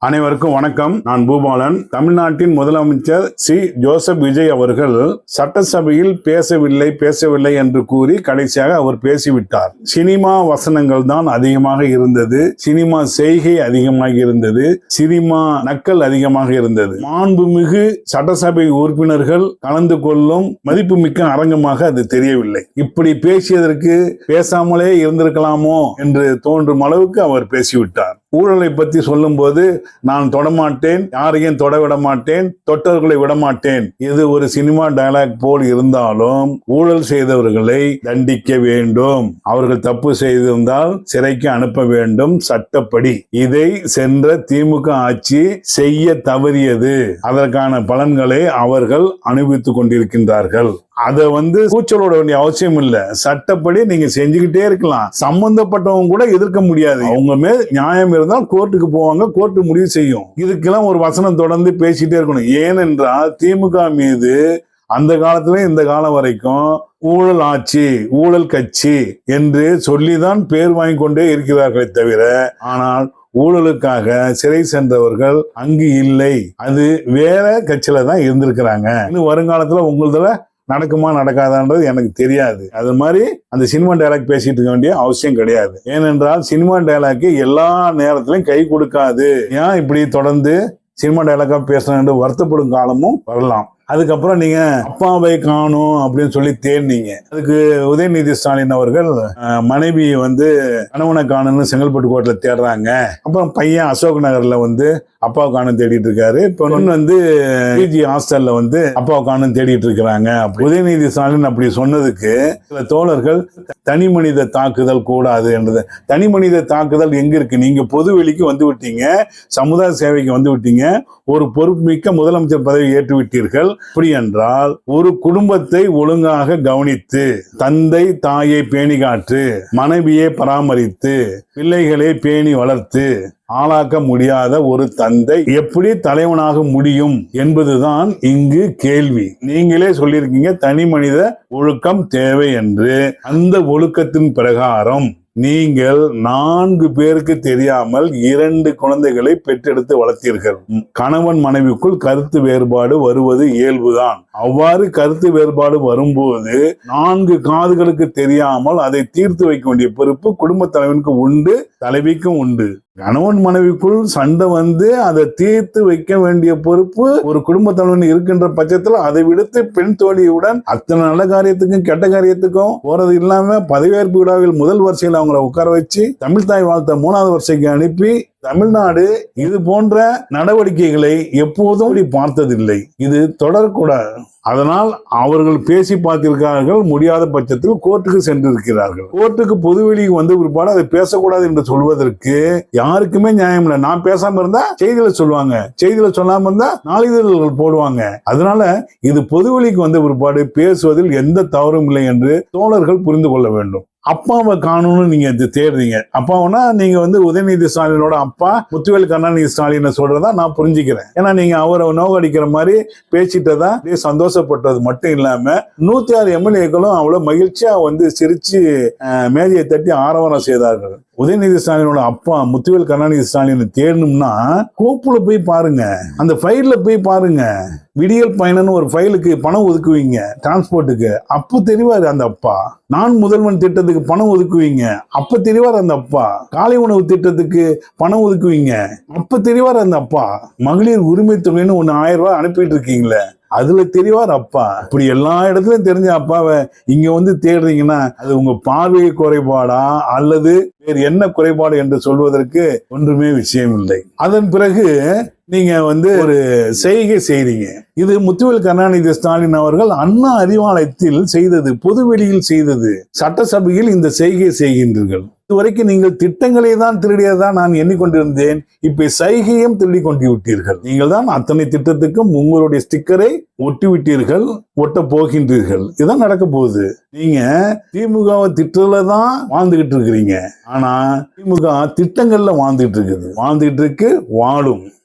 அனைவருக்கும் வணக்கம். நான் பூபாலன். தமிழ்நாட்டின் முதலமைச்சர் சி ஜோசப் விஜய் அவர்கள் சட்டசபையில் பேசவில்லை என்று கூறி கடைசியாக அவர் பேசிவிட்டார். சினிமா வசனங்கள் தான் அதிகமாக இருந்தது, சினிமா செய்கை அதிகமாக இருந்தது, சினிமா நக்கல் அதிகமாக இருந்தது. மாண்புமிகு சட்டசபை உறுப்பினர்கள் கலந்து கொள்ளும் மதிப்புமிக்க அரங்கமாக அது தெரியவில்லை. இப்படி பேசியதற்கு பேசாமலே இருந்திருக்கலாமோ என்று தோன்றும் அளவுக்கு அவர் பேசிவிட்டார். ஊழலை பற்றி சொல்லும் போது நான் தொடமாட்டேன், யாரையும் தொட விட மாட்டேன், தொட்டவர்களை விடமாட்டேன், இது ஒரு சினிமா டயலாக் போல் இருந்தாலும் ஊழல் செய்தவர்களை தண்டிக்க வேண்டும். அவர்கள் தப்பு செய்திருந்தால் சிறைக்கு அனுப்ப வேண்டும் சட்டப்படி. இதை சென்ற திமுக ஆட்சி செய்ய தவறியது. அதற்கான பலன்களை அவர்கள் அனுபவித்துக் கொண்டிருக்கின்றார்கள். அதை கூச்சலோட வேண்டிய அவசியம் இல்ல. சட்டப்படி நீங்க செஞ்சுக்கிட்டே இருக்கலாம். சம்பந்தப்பட்டவங்க கூட எதிர்க்க முடியாது. அவங்க மேல் நியாயம் இருந்தால் கோர்ட்டுக்கு போவாங்க, கோர்ட்டு முடிவு செய்யும். இதுக்கெல்லாம் ஒரு வசனம் தொடர்ந்து பேசிட்டே இருக்கணும். ஏனென்றால் திமுக மீது அந்த காலத்துல இந்த காலம் வரைக்கும் ஊழல் ஆட்சி, ஊழல் கட்சி என்று சொல்லிதான் பேர் வாங்கி கொண்டே இருக்கிறார்களே தவிர, ஆனால் ஊழலுக்காக சிறை சென்றவர்கள் அங்கு இல்லை. அது வேற கட்சியில தான் இருந்திருக்கிறாங்க. இன்னும் வருங்காலத்துல உங்களதுல நடக்குமா நடக்காதான்றது எனக்கு தெரியாது. அது மாதிரி அந்த சினிமா டயலாக் பேசிட்டு இருக்க வேண்டிய அவசியம் கிடையாது. ஏனென்றால் சினிமா டயலாக் எல்லா நேரத்திலும் கை கொடுக்காது. ஏன் இப்படி தொடர்ந்து சினிமா டயலாக்கா பேசணும் வருத்தப்படும் காலமும் வரலாம். அதுக்கப்புறம் நீங்க அப்பாவை காணும் அப்படின்னு சொல்லி தேடினீங்க. அதுக்கு உதயநிதி ஸ்டாலின் அவர்கள் மனைவி கணவனை காணுன்னு செங்கல்பட்டு கோர்ட்ல தேடுறாங்க. அப்புறம் பையன் அசோக் நகர்ல அப்பாவை காணும் தேடிட்டு இருக்காரு. பொண்ணு பிஜி ஹாஸ்டல்ல அப்பாவை காணும் தேடிட்டு இருக்கிறாங்க. உதயநிதி ஸ்டாலின் அப்படி சொன்னதுக்கு சில தோழர்கள் தனி மனித தாக்குதல் கூடாது என்றது. தனி மனித தாக்குதல் எங்க இருக்கு? நீங்க பொது வெளிக்கு வந்து விட்டீங்க, சமுதாய சேவைக்கு வந்து விட்டீங்க, ஒரு பொறுப்புமிக்க முதலமைச்சர் பதவி ஏற்று விட்டீர்கள். அப்படி என்றால் ஒரு குடும்பத்தை ஒழுங்காக கவனித்து, தந்தை தாயை பேணி காற்று, மனைவியை பராமரித்து, பிள்ளைகளை பேணி வளர்த்து ஆளாக்க முடியாத ஒரு தந்தை எப்படி தலைவனாக முடியும் என்பதுதான் இங்கு கேள்வி. நீங்களே சொல்லியிருக்கீங்க தனி மனித ஒழுக்கம் தேவை என்று. அந்த ஒழுக்கத்தின் பிரகாரம் நீங்கள் 4 பேருக்கு தெரியாமல் 2 குழந்தைகளை பெற்றெடுத்து வளர்த்தீர்கள். கணவன் மனைவிக்குள் கருத்து வேறுபாடு வருவது இயல்புதான். அவ்வாறு கருத்து வேறுபாடு வரும்போது 4 காதுகளுக்கு தெரியாமல் அதை தீர்த்து வைக்க வேண்டிய பொறுப்பு குடும்ப தலைவனுக்கு உண்டு, தலைவிக்கும் உண்டு. கணவன் மனைவிக்குள் சண்டை அதை தீர்த்து வைக்க வேண்டிய பொறுப்பு ஒரு குடும்ப தலைவன் இருக்கின்ற பட்சத்துல அதை விடுத்து பெண் தோழியுடன் அத்தனை நல்ல காரியத்துக்கும் கெட்ட காரியத்துக்கும் போறது இல்லாம பதவியேற்பு விழாவில் முதல் வரிசையில் அவங்களை உட்கார வச்சு தமிழ் தாய் வாழ்த்த 3வது வரிசைக்கு அனுப்பி தமிழ்நாடு இது போன்ற நடவடிக்கைகளை எப்போதும் பார்த்ததில்லை. இது தொடரக்கூடாது. அதனால் அவர்கள் பேசி பார்த்திருக்கிறார்கள். முடியாத பட்சத்தில் கோர்ட்டுக்கு சென்றிருக்கிறார்கள். கோர்ட்டுக்கு பொதுவெளிக்கு வந்த பிற்பாடு அதை பேசக்கூடாது என்று சொல்வதற்கு யாருக்குமே நியாயம் இல்லை. நான் பேசாம இருந்தா செய்தியில சொல்லுவாங்க, செய்தியில சொல்லாம இருந்தா நாளிதழ்கள் போடுவாங்க. அதனால இது பொதுவெளிக்கு வந்த பிற்பாடு பேசுவதில் எந்த தவறும் இல்லை என்று தோழர்கள் புரிந்து கொள்ள வேண்டும். அப்பாவை காணும்னு நீங்க தேடுறீங்க. அப்பாவுனா நீங்க உதயநிதி ஸ்டாலினோட அப்பா முத்துவேல் கருணாநிதி ஸ்டாலினை சொல்றதா நான் புரிஞ்சுக்கிறேன். ஏன்னா நீங்க அவரை நோக்கடிக்கிற மாதிரி பேசிட்டதா சந்தோஷப்பட்டது மட்டும் இல்லாம 106 எம்எல்ஏக்களும் அவ்வளவு மகிழ்ச்சியா சிரிச்சு மேஜையை தட்டி ஆரவாரம் செய்தார்கள். உதயநிதி ஸ்டாலினோட அப்பா முத்துவேல் கருணாநிதி ஸ்டாலின் தேடணும்னா கோப்புல போய் பாருங்க, அந்த ஃபைல்ல போய் பாருங்க. விடியல் பயணம்னு ஒரு ஃபைலுக்கு பணம் ஒதுக்குவீங்க டிரான்ஸ்போர்ட்டுக்கு, அப்ப தெரிவாரு அந்த அப்பா. நான் முதல்வன் திட்டத்துக்கு பணம் ஒதுக்குவீங்க, அப்ப தெரிவார் அந்த அப்பா. காலை உணவு திட்டத்துக்கு பணம் ஒதுக்குவீங்க, அப்ப தெரிவார் அந்த அப்பா. மகளிர் உரிமை தொகைன்னு 1000 ரூபாய் அனுப்பிட்டு இருக்கீங்களே, அதுல தெரிவார் அப்பா. இப்படி எல்லா இடத்துலயும் தெரிஞ்ச அப்பாவை இங்க தேடுறீங்கன்னா அது உங்க பார்வை குறைபாடா அல்லது வேறு என்ன குறைபாடு என்று சொல்வதற்கு ஒன்றுமே விஷயம் இல்லை. அதன் பிறகு நீங்க ஒரு செய்கை செய்றீங்க. இது முத்துவேல் கருணாநிதி ஸ்டாலின் அவர்கள் அண்ணா அறிவாலயத்தில் செய்தது, பொதுவெளியில் செய்தது. சட்டசபையில் இந்த செய்கை செய்கின்றீர்கள். இதுவரைக்கும் நீங்கள் திட்டங்களை தான் திருடியதான் நான் எண்ணிக்கொண்டிருந்தேன். இப்ப செய்கையும் திருடி கொண்டு விட்டீர்கள். நீங்கள் தான் அத்தனை திட்டத்துக்கும் உங்களுடைய ஸ்டிக்கரை ஒட்டி விட்டீர்கள், ஒட்ட போகின்றீர்கள். இதுதான் நடக்க போகுது. நீங்க திமுகவை திட்டத்துல தான் வாழ்ந்துகிட்டு இருக்கிறீங்க. ஆனா திமுக திட்டங்கள்ல வாழ்ந்துகிட்டு இருக்கு, வாழும்.